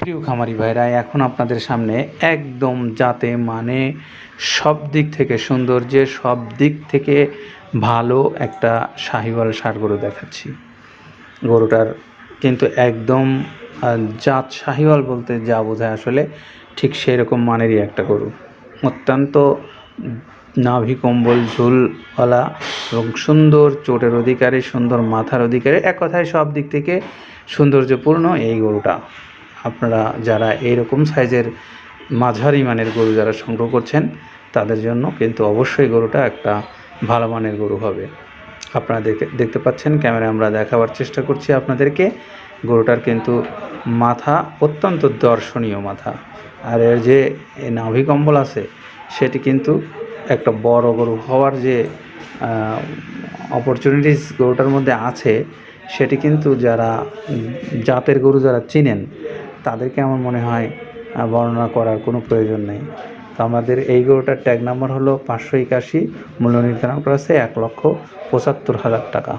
প্রিয় খামারি ভাইরা, এখন আপনাদের সামনে একদম জাতে মানে সব দিক থেকে সৌন্দর্যে সব দিক থেকে ভালো একটা শাহিওয়াল ষাঁড় গরু দেখাচ্ছি। গরুটার কিন্তু একদম জাত শাহিওয়াল বলতে যা বোঝায় আসলে ঠিক সেই রকম মানেরই একটা গরু। অত্যন্ত নাভি কম্বল ঝুলওয়ালা এবং সুন্দর চোটের অধিকারী, সুন্দর মাথার অধিকারী, এক কথায় সব দিক থেকে সৌন্দর্যপূর্ণ এই গরুটা। আপনারা যারা এইরকম সাইজের মাঝারি মানের গরু যারা সংগ্রহ করছেন তাদের জন্য কিন্তু অবশ্যই গরুটা একটা ভালো মানের গরু হবে। আপনারা দেখতে পাচ্ছেন, ক্যামেরায় আমরা দেখাবার চেষ্টা করছি আপনাদেরকে। গরুটার কিন্তু মাথা অত্যন্ত দর্শনীয় মাথা, আর এর যে নাভি কম্বল আছে সেটি কিন্তু একটা বড় গরু হওয়ার যে অপরচুনিটিস গরুটার মধ্যে আছে সেটি কিন্তু যারা জাতের গরু যারা চিনেন তাদেরকে আমার মনে হয় বর্ণনা করার কোনো প্রয়োজন নেই। তো আমাদের এই গরুটার ট্যাগ নাম্বার হলো 581, মূল্য নির্ধারণ করা আছে 1,75,000 টাকা।